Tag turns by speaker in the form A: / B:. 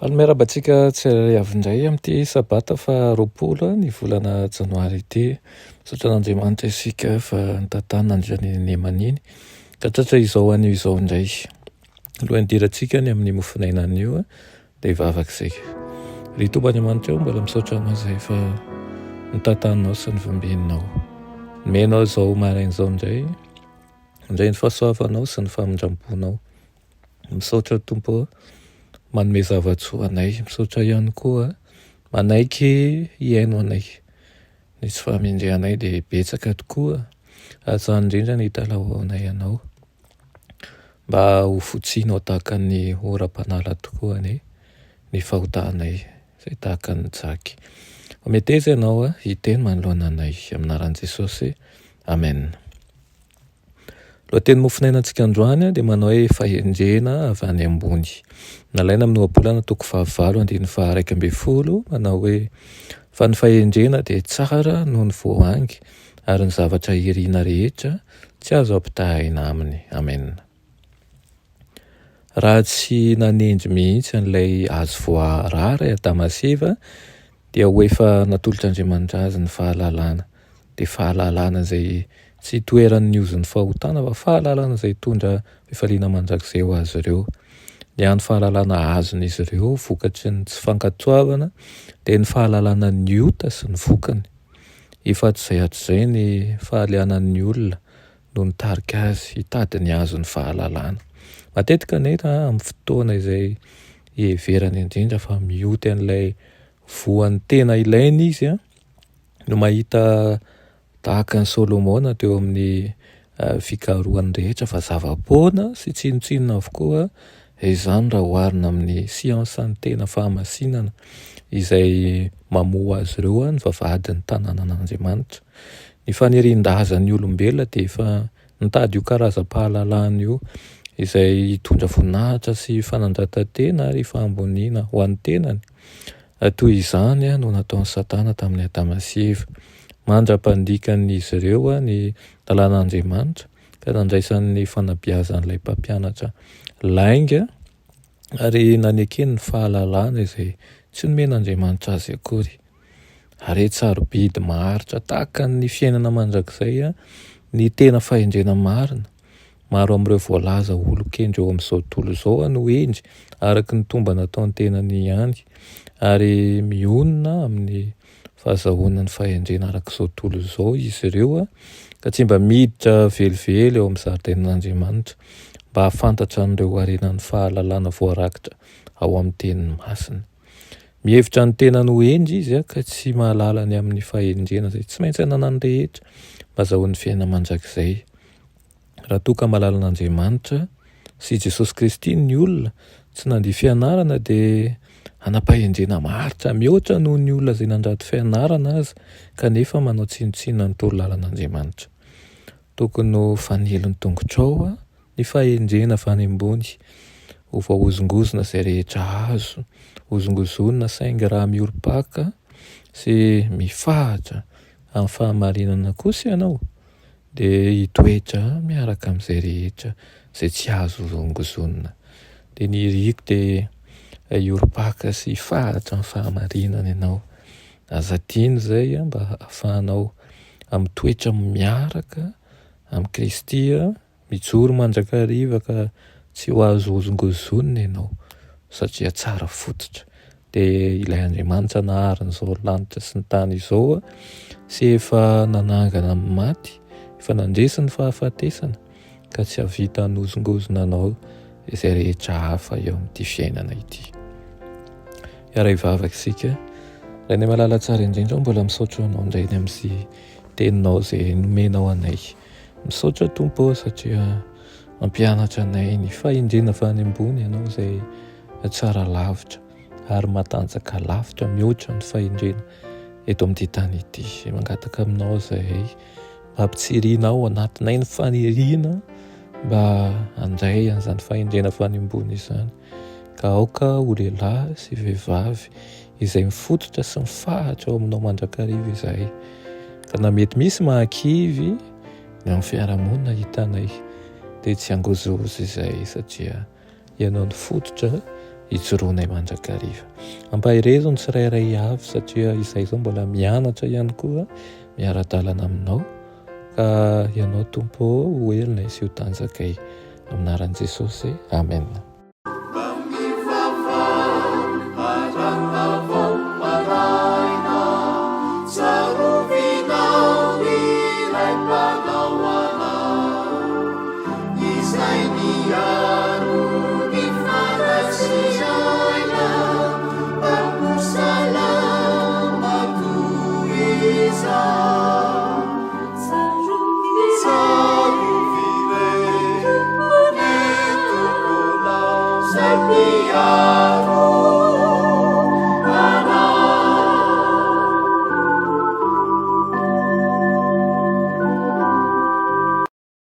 A: Alomerabantsika tsirairay avy indray amin'ity sabata fa 20 ny volana janoary ity. Misaotra an'Andriamanitra isika fa nitatana nandritra ny neman'iny ka tratra izao anio izao indray. Alohan'ny hidirantsika ny amin'ny mofinainan'io dia hivavaka isika. Ry Tompoandriamanitra eo mbola misaotra anao izay fa nitatanao sy nivambeninao. Nomenao izao maraina izao indray ny fahasoavanao sy ny famindramponao. Misaotra Tompo manome zava-tsoa anay, misaotra ihany koa manaiky hiaino anay. Ny tsy fahamendrehanay dia betsaka tokoa, atsahany indrindra ny hitalaoanay anao. Mba ho fotsianao tahaka ny oram-panala tokoa ny fahotahanay, izay tahaka ny jaky. Ometeza ianao hiteny manoloana anay, aminaran'i Jesosy. Amen. Lohateny mofinainantsika androany dia manao hoe fahendrena avy any ambony. Nalaina amin'ny ohabolana toko 9:112 manao hoe fa ny fahendrena dia tsara noho ny voangy ary ny zavatra irina rehetra tsy azo ampitahina aminy. Amen. Raha tsy nanendry mihitsy an'ilay azo voarara Adamasiva dia ho efa natolotr'Andriamanitra azy ny fahalalana. Dia fahalalana izay tsy toeran'ny ozon'ny fahotana fa fahalalana izay tondra fifaliana mandrakizay ho azy ireo. Ny any fahalalana azon'izy ireo vokatry ny tsy fankatsoavana dia ny fahalalana ny ota sy ny vokany. Ifatsy izay ny fahalianan'ny olona no nitarika azy hitady ny azon'ny fahalalana. Matetika nefa amin'ny fotoana izay heverany indrindra fa mioty an'ilay voan'ny tena ilaina izy no mahita tahaka ny Solomona teo amin'ny fikarohany rehetra fa zava-poana sy tsinotsinona avokoa izany raha oharina amin'ny siansan'ny tena fahamasinana izay mamoa azy ireo ny vavahadin'ny tanànan'Andriamanitra. Ny fanirian-dazan'ny olombelona dia efa nitady io karazam-pahalalana io izay hitondra voninahitra sy fanandratan-tena ary fahamboniana ho an'ny tenany. Toy izany no nataon'ny Satana tamin'ny Adamasiva. Mandra-pandikan'izy ireo ny lalàn'Andriamanitra ka nandraisan'ny fanabeazan'ilay mpampianatra lainga ary nanekeny ny fahalalana izay tsy nomen'Andriamanitra azy akory. Ary tsarobidy maharitra tahaka ny fiainana mandrakizay ny tena fahendrena marina. Maro amin'ireo voalaza olon-kendry eo amin'izao tontolo izao no endry araka ny tomba nataon'ny tenany ihany ary mionona amin'ny fahazahoana ny fahendrena araka izao tontolo izao izy ireo ka tsy mba miditra velively eo amin'ny zaridainan'Andriamanitra mba hafantatra an'ireo harenan'ny fahalalana voarakitra ao amin'ny teniny masina. Mihevitra ny tenany ho endry izy ka tsy mahalala ny amin'ny fahendrena izay tsy maintsy ananany rehetra mba azahoan'ny fiainana mandrakizay. Raha toa ka mahalala an'Andriamanitra sy Jesosy Kristy ny olona tsy nandihy fianarana dia hanam-pahendrena maharitra mihoatra noho ny olona izay nandrato fianarana azy kanefa manao tsinotsinona ny torolalàn'Andriamanitra. Tokony ho faneliny tongotrao ny fahendrena avy any ambony, ho vaozongozona izay rehetra azo, hozongozonina saingy raha mihorim-paka sy mifahatra amin'ny fahamarinana kosa ianao dia hitoetra miaraka amin'izay rehetra izay tsy azo hozongozonina. Dia ny riko dia hihorim-paka sy hifahatra amin'ny fahamarinana ianao. Azadiny izay mba ahafahanao amin'ny toetra miaraka amin'ny Kristy mijoro mandrakariva ka tsy ho azo hozongozonina ianao satria tsara fototra. Dia ilay Andriamanitra naharin'izao lanitra sy ny tany izao sy efa nanangana amin'ny maty, efa nandresy ny fahafatesana ka tsy havita hanozongozona anao izay rehetra hafa eo amin'ity fiainana ity. Iara hivavaka isika. Raha ny malala tsara indrindra mbola misaotra anao indray ny amin'izay teninao izay nomenao anay. Misaotra Tompo satria mampianatra anay ny fahendrena avy any ambony ianao izay tsara lavitra ary matanjaka lavitra mihoatra ny fahendrena eto amin'ity tany ity. Mangataka aminao izay hampitsiriana ao anatinay ny faniriana mba handray an'izany fahendrena avy any ambony izany ka aoka ho lehilahy sy vehivavy izay mifototra sy mifahatra ao aminao mandrakariva izay. Ka na mety misy mahakivy ny amin'ny fiarahamonina hitanay dia tsy angozozy izay satria ianao ny fototra hijoroanay mandrakariva. Ampahirezo ny tsirairay avy satria izay zao mbola mianatra ihany koa miara-dalana aminao, ka ianao Tompo ho elona izy io tanjakay. Amin'ny anaran'i Jesosy, amen.